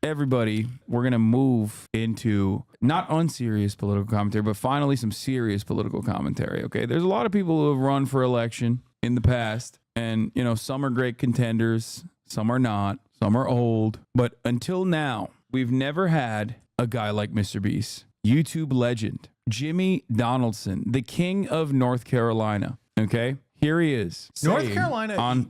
everybody, we're going to move into not unserious political commentary, but finally some serious political commentary. Okay. There's a lot of people who have run for election in the past, and, you know, some are great contenders, some are not, some are old. But until now, we've never had a guy like MrBeast, YouTube legend, Jimmy Donaldson, the king of North Carolina. Okay. Here he is. North Carolina.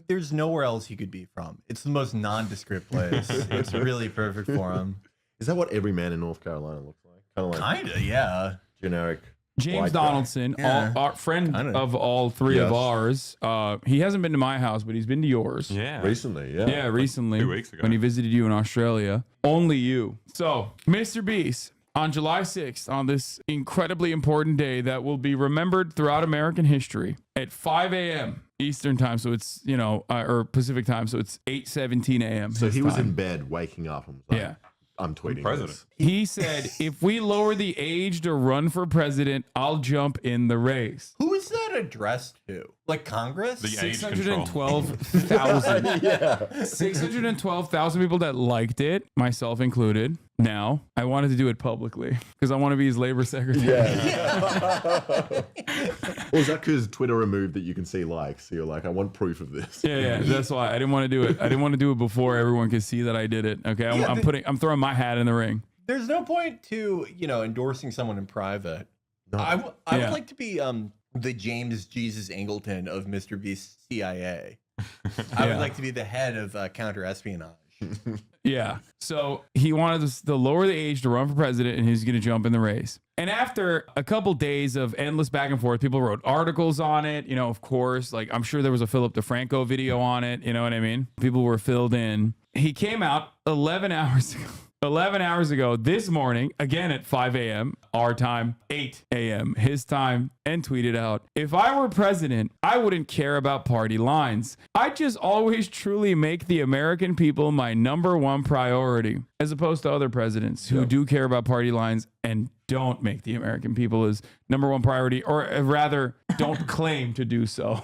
There's nowhere else he could be from. It's the most nondescript place. It's really perfect for him. Is that what every man in North Carolina looks like? Kinda, yeah. Generic. James Donaldson, our friend of all three of ours. He hasn't been to my house, but he's been to yours. Yeah. Recently, yeah. Yeah, recently. 2 weeks ago. When he visited you in Australia. Only you. So, MrBeast, on July 6th, on this incredibly important day that will be remembered throughout American history, at 5 a.m. Eastern time, so it's, you know, or Pacific time, so it's 8:17 a.m. So he was in bed waking up and was like, yeah. I'm tweeting president. this. He said, if we lower the age to run for president, I'll jump in the race. Who is that addressed to? Like Congress? The age control. 612,000. Yeah. 612,000 people that liked it, myself included. Now, I wanted to do it publicly because I want to be his labor secretary. Yeah. Or is that because Twitter removed that you can see likes? So you're like, I want proof of this. Yeah, that's why I didn't want to do it. I didn't want to do it before everyone could see that I did it. Okay, I'm throwing my hat in the ring. There's no point to, you know, endorsing someone in private. No. I would like to be the James Jesus Angleton of MrBeast's CIA. I would like to be the head of counter-espionage. Yeah. So he wanted us to lower the age to run for president, and he's going to jump in the race. And after a couple days of endless back and forth, people wrote articles on it. You know, of course, like I'm sure there was a Philip DeFranco video on it. You know what I mean? People were filled in. He came out 11 hours ago. 11 hours ago this morning, again at 5 a.m., our time, 8 a.m., his time, and tweeted out, if I were president, I wouldn't care about party lines. I'd just always truly make the American people my number one priority, as opposed to other presidents who do care about party lines and don't make the American people his number one priority, or rather don't claim to do so.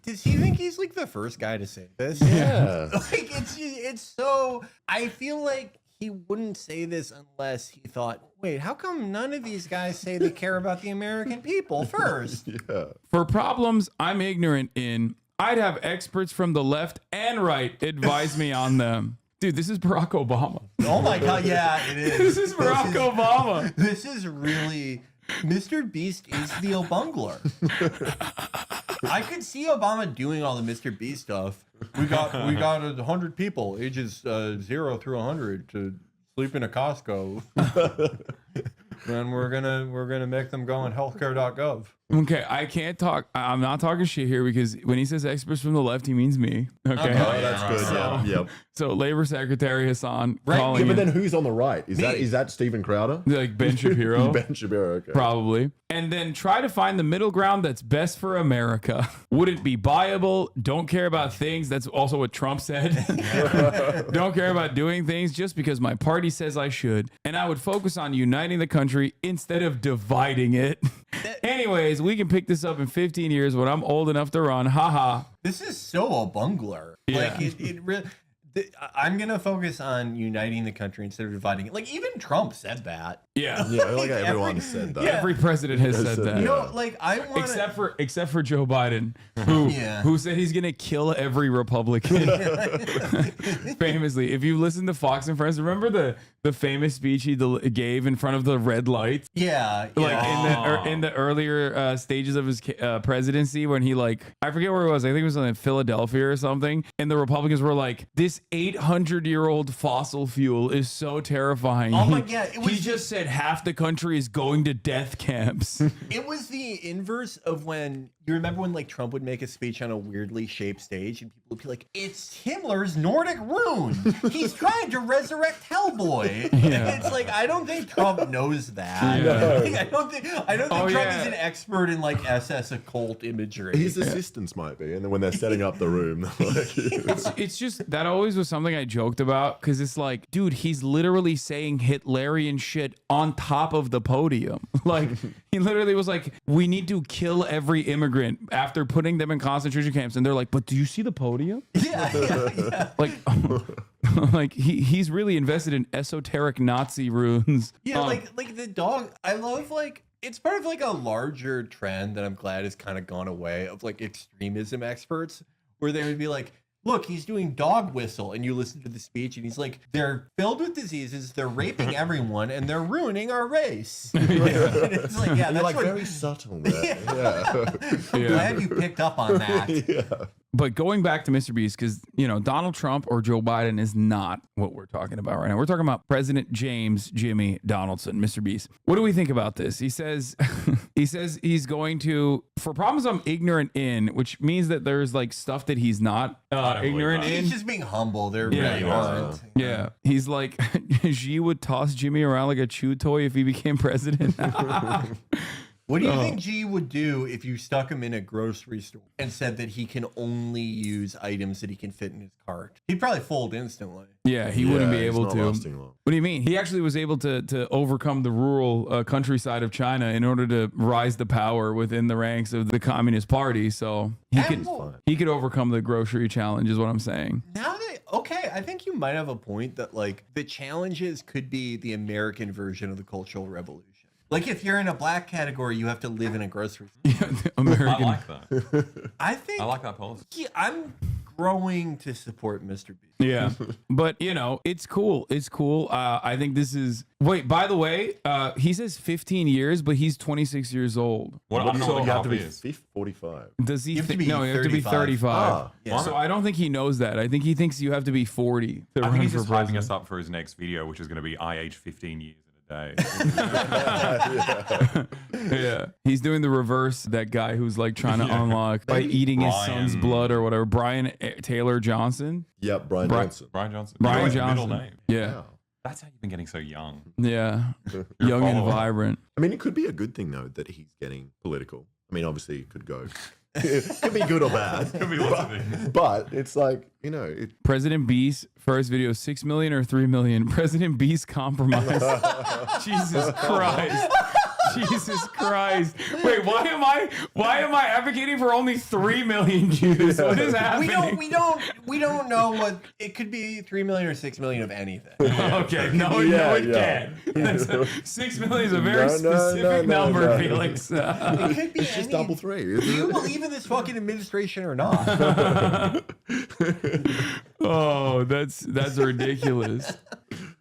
Does he think he's like the first guy to say this? Yeah. Like it's so, I feel like he wouldn't say this unless he thought, wait, how come none of these guys say they care about the American people first? Yeah. For problems I'm ignorant in, I'd have experts from the left and right advise me on them. Dude, this is Barack Obama. Oh my God, yeah, it is. This is Barack Obama. This is really, MrBeast is the Obungler. I could see Obama doing all the MrBeast stuff. We got 100 people, ages 0 through 100, to sleep in a Costco. And we're gonna make them go on healthcare.gov. Okay, I can't talk. I'm not talking shit here because when he says experts from the left, he means me. Okay, Oh, that's good. Yeah. Yep. So Labor Secretary Hassan Yeah, calling but in, then who's on the right? Is that Stephen Crowder? like Ben Shapiro, Ben Shapiro. Okay. probably, and then try to find the middle ground that's best for America. Wouldn't be buyable. Don't care about things. That's also what Trump said. Don't care about doing things just because my party says I should, and I would focus on uniting the country instead of dividing it. Anyways, we can pick this up in 15 years when I'm old enough to run. Haha. This is so a bungler. Yeah. Like it really. I'm gonna focus on uniting the country instead of dividing it. Like even Trump said that. Yeah. Yeah, like everyone said that. Yeah. Every president has said that. You know, like I want Except for Joe Biden, who said he's gonna kill every Republican. Famously, if you listen to Fox and Friends, remember the famous speech he gave in front of the red lights, Yeah. like in the earlier stages of his presidency, when he I forget where it was. I think it was in Philadelphia or something, and the Republicans were like, "This 800-year-old fossil fuel is so terrifying." Oh my God, it was he just said half the country is going to death camps. It was the inverse of when you remember when like Trump would make a speech on a weirdly shaped stage and people would be like, "It's Himmler's Nordic rune. He's trying to resurrect Hellboy." Yeah. It's like I don't think Trump knows that. Yeah. Like, I don't think Trump is an expert in like SS occult imagery. His assistants might be, and then when they're setting up the room, they're like, It's just that always always was something I joked about because it's like, dude, he's literally saying Hitlerian shit on top of the podium. Like, he literally was like, we need to kill every immigrant after putting them in concentration camps. And they're like, but do you see the podium? Yeah. Like, like he's really invested in esoteric Nazi runes. Yeah, like the dog. I love like it's part of like a larger trend that I'm glad has kind of gone away of like extremism experts where they would be like, look, he's doing dog whistle, and you listen to the speech, and he's like, they're filled with diseases, they're raping everyone, and they're ruining our race. And it's like, yeah, that's like what, very subtle there. Yeah. I'm glad you picked up on that. Yeah. But going back to Mr. Beast, because, you know, Donald Trump or Joe Biden is not what we're talking about right now. We're talking about President James Jimmy Donaldson, Mr. Beast. What do we think about this? He says he's going to, for problems I'm ignorant in, which means that there's like stuff that he's not ignorant in. He's just being humble. They're Yeah, really yeah. aren't. Yeah. He's like, Xi would toss Jimmy around like a chew toy if he became president. What do you think G would do if you stuck him in a grocery store and said that he can only use items that he can fit in his cart? He'd probably fold instantly. Yeah, he wouldn't be he's able not to. lasting long. What do you mean? He actually was able to overcome the rural countryside of China in order to rise to power within the ranks of the Communist Party. So he could overcome the grocery challenge, is what I'm saying. Now that okay, I think you might have a point that like the challenges could be the American version of the Cultural Revolution. Like if you're in a black category, you have to live in a grocery store. Yeah, the American. I like that. I like that policy. I'm growing to support Mr. Beast. Yeah, but you know, it's cool. It's cool. I think this is. Wait, by the way, he says 15 years, but he's 26 years old. What, I don't know So what you the have to half be is. 45. Does he? You have to be No, you have to be 35. 35. Ah, yeah. So I don't think he knows that. I think he thinks you have to be 40 to I run think he's for just hyping president. us up for his next video, which is going to be I age 15 years in a day. Yeah, he's doing the reverse. That guy who's like trying to unlock by eating his son's Brian- blood or whatever. Brian Taylor Johnson. Yep, Brian Bri- Johnson. Brian Johnson. Brian Your Johnson. Middle name. Yeah, Wow. That's how you've been getting so young. yeah, You're young a and follower. vibrant. I mean, it could be a good thing, though, that he's getting political. I mean, obviously, it could go. It could be good or bad. Could be lots of things. But it's like, you know, President Beast first video 6 million or 3 million. President Beast compromise. Jesus Christ. Jesus Christ. Wait, why am I advocating for only 3 million Jews? What is happening? We don't know what it could be 3 million or 6 million of anything. Okay, no, Yeah, it yeah. can't. 6 million is a very No, specific no, number, no. Felix. It could be it's just any- double three. Do you believe in this fucking administration or not? Oh, that's ridiculous.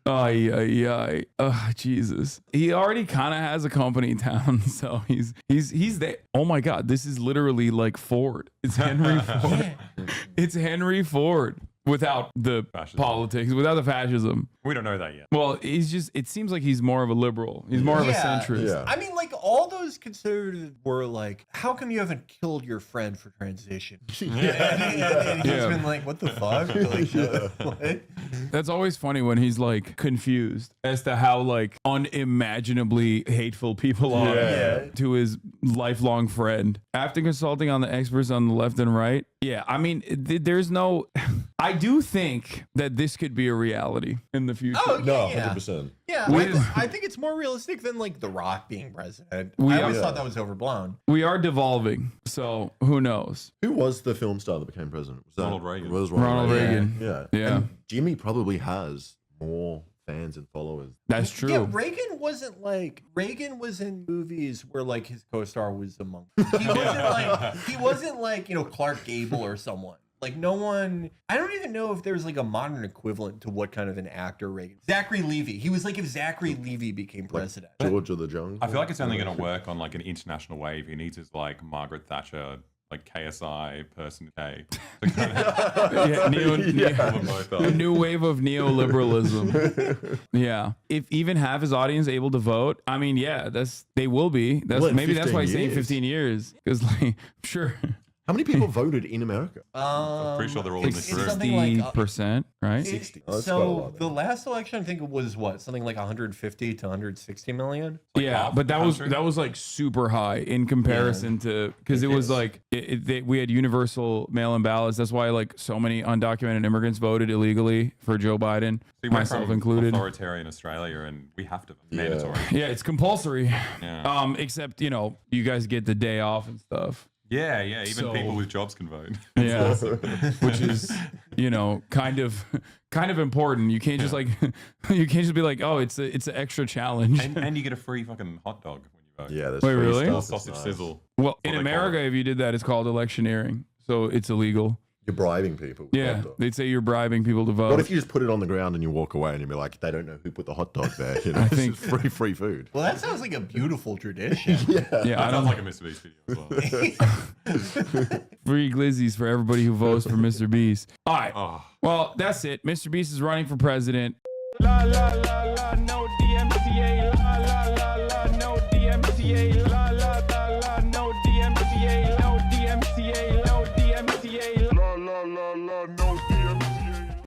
Ay. Oh, Jesus. He already kind of has a company in town, so he's there. Oh my God, this is literally like Ford. It's Henry Ford. It's Henry Ford without the Fascism. politics, without the fascism. We don't know that yet. Well, it seems like he's more of a liberal. He's more of a centrist. Yeah. I mean, like all those conservatives were like, "How come you haven't killed your friend for transition?" And he's Yeah. been like, "What the fuck?" Like, what? That's always funny when he's like confused as to how like unimaginably hateful people are Yeah. to his lifelong friend. After consulting on the experts on the left and right, yeah, I mean, there's no. I do think that this could be a reality in the future. Oh, No, yeah. 100%. Yeah, We- I think it's more realistic than like The Rock being president. We I always are- thought that was overblown. We are devolving, so who knows? Who was the film star that became president? Was that Ronald Reagan. it was Ronald Reagan. Yeah. Yeah. And Jimmy probably has more fans and followers. That's true. Yeah, Reagan was in movies where like his co-star was among. He wasn't like Clark Gable or someone. Like no one. I don't even know if there's like a modern equivalent to what kind of an actor Reagan. Zachary Levi. He was like if Zachary Levi became president. George of the Jungle. I feel like it's only going to work on like an international wave. He needs his like Margaret Thatcher, like KSI person K. To kind of Yeah, pull them both the up. new wave of neoliberalism. Yeah. If even half his audience able to vote, I mean, yeah, they will be. That's Well, in maybe that's why he's 15 saying years. 15 years. Because like, I'm sure How many people voted in America? I'm pretty sure they're all in this it's room. something like, 60%, right? 60. Oh, that's quite a so lot, the then. last election, I think it was what, something like 150 to 160 million. Yeah, half but the country? that was like super high in comparison to because it was like we had universal mail-in ballots. That's why like so many undocumented immigrants voted illegally for Joe Biden, We went myself from included. authoritarian Australia, and we have to mandatory. Yeah, it's compulsory. Yeah. Except you guys get the day off and stuff. Yeah, even So- people with jobs can vote. Yeah, which is kind of important. You can't just like you can't just be like, oh, it's an extra challenge. and you get a free fucking hot dog when you vote. Yeah, there's Wait, free really? stuff. Or It's sausage nice. sizzle. Well, in they call America, if you did that, it's called electioneering, so it's illegal. You're bribing people. with Yeah, hot dogs. they'd say you're bribing people to vote. What if you just put it on the ground and you walk away and you'll be like, they don't know who put the hot dog there? You know, I think- it's just free food. Well, that sounds like a beautiful tradition. Yeah, I That don't sounds like a MrBeast video as well. free glizzies for everybody who votes for Mr. Beast. All right. Oh. Well, that's it. Mr. Beast is running for president. La la la la, no